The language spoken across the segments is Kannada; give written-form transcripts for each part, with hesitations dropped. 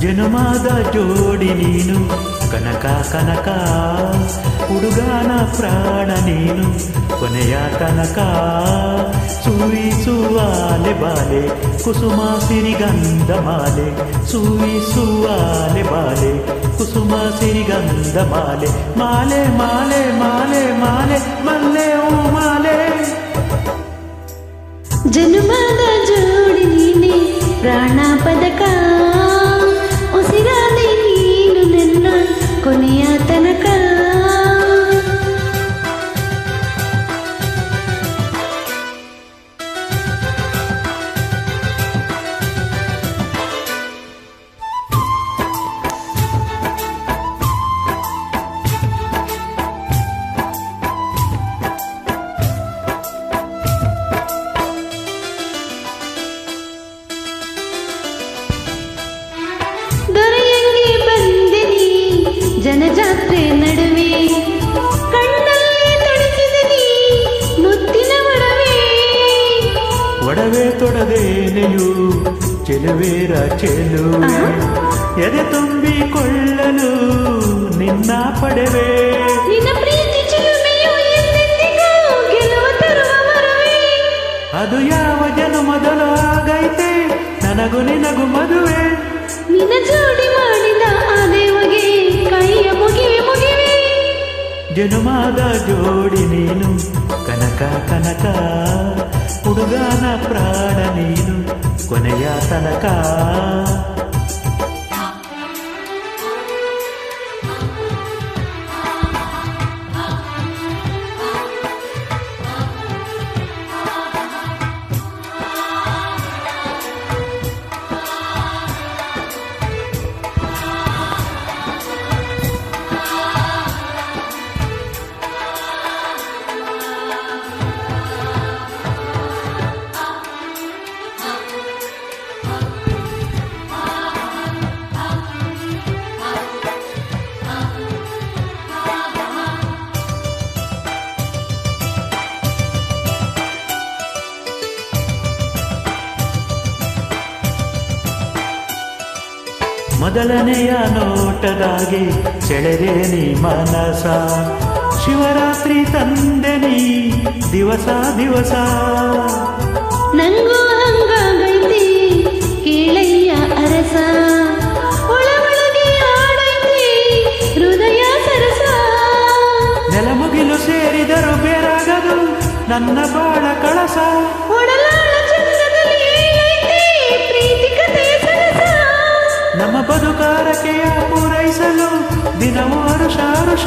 ಜನುಮಾದ ಜೋಡಿ ನೀನು ಕನಕ ಕನಕ ಹುಡುಗನ ಪ್ರಾಣ ನೀನು ಕೊನೆಯ ತನಕ ಸೂಯಿಸುವಾಲೆ ಬಾಲೆ ಕುಸುಮ ಸಿರಿಗಂಧ ಮಾಲೆ ಸೂಯಿಸುವಾಲೆ ಬಾಲೆ ಕುಸುಮ ಸಿರಿಗಂಧ ಮಾಲೆ ಮಾಲೆ ಮಾಲೆ ಮಾಲೆ ಮಾಲೆ ಮಲ್ಲೆ ಹೂ ಮಾಲೆ ಜನುಮದ ಜೋಡಿ ನೀನೆ ಪ್ರಾಣ ಪದಕ ಉಸಿರಾದೆ ನೀನು ನನ್ನ ಕೊನೆಯ ತನಕ ದೊರೆಯಂಗೆ ಬಂದೆ ನೀ ಜನಜಾತ್ರೆ ನಡುವೆ ಕಣ್ಣಲ್ಲಿ ತೊಡಗಿದ ನೀ ಮುತ್ತಿನ ಒಡವೆ ತೊಡದೇನೆಯು ಚೆಲುವೇರ ಚೆಲುವೆ ಎದೆ ತುಂಬಿಕೊಳ್ಳಲು ನಿನ್ನ ಪಡೆವೆ ನಿನ್ನ ಪ್ರೀತಿ ಚಿಲುಮೆಯು ಎಂದೆಂದಿಗೂ ಗೆಲುವು ತರುವ ವರವೇ ಅದು ಯಾವ ಜನುಮದಲು ಆಗೈತೆ ನನಗೂ ನಿನಗೂ ಮದುವೆ ನಿನ್ನ ಜೋಡಿ ಮಾಡಿದ ಆ ದೇವಗೆ ಕೈಯ ಮುಗಿವೆ ಮುಗಿವೆ ಜನುಮಾದ ಜೋಡಿ ನೀನು ಕನಕ ಕನಕ ಹುಡುಗನ ಪ್ರಾಣ ನೀನು ಕೊನೆಯ ತನಕ ಮೊದಲನೆಯ ನೋಟದಾಗೆ ಸೆಳೆದೆ ನೀ ಮನಸ ಶಿವರಾತ್ರಿ ತಂದೆ ನೀ ದಿವಸ ದಿವಸ ನಂಗೂ ಹಂಗಾಗೈತೆ ಕೇಳಯ್ಯ ಅರಸ ಒಳಗೆ ಆಡೈತೆ ಹೃದಯ ಸರಸ ನೆಲಮುಗಿಲು ಸೇರಿದರು ಬೇರಾಗದು ನನ್ನ ಬಾಳ ಕಳಸ ಒಡಲಾಳ ಚಂದ್ರದಲ್ಲಿ ಏಳೈತೆ ಪ್ರೀತಿ ಕಥೆಯ ಸರಸ ನಮ್ಮ ಬದುಕಾರಕೆಯ ಪೂರೈಸಲು ದಿನವೂ ಹರುಷ ಹರುಷ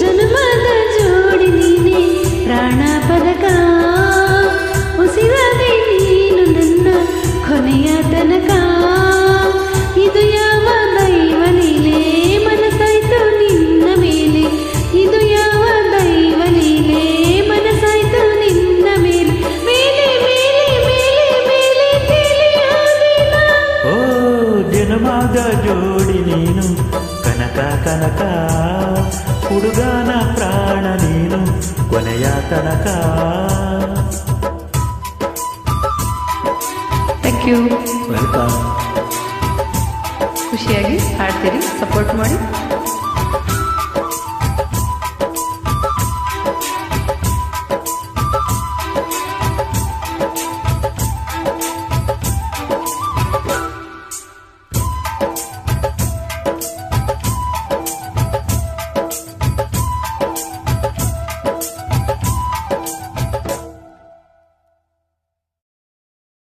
ಜನುಮದ ಜೋಡಿ ನೀನೆ ಪ್ರಾಣ ಪದಕ ಉಸಿರಾದೆ ನೀನು ನನ್ನ ಕೊನೆಯ ತನಕ ಇದು ಯಾವ ದೈವ ಲೀಲೆ ಮನಸ್ಸಾಯ್ತು ನಿನ್ನ ಮೇಲೆ ಇದು ಯಾವ ದೈವ ಲೀಲೆ ಮನಸ್ಸಾಯ್ತು ನಿನ್ನ ಮೇಲೆ ಮೇಲೆ ಮೇಲೆ ಮೇಲೆ ಮೇಲೆ ತಿಳಿಯಾದೇನ ಓ ಜನುಮಾದ ಜೋಡಿ ನೀನು ಕನಕ ಕನಕ ಹುಡುಗನ ಪ್ರಾಣ ನೀನು ಕೊನೆಯ ತನಕ ಥ್ಯಾಂಕ್ ಯು. ವೆಲ್ಕಮ್. ಖುಷಿಯಾಗಿ ಹಾಡ್ತೀರಿ, ಸಪೋರ್ಟ್ ಮಾಡಿ.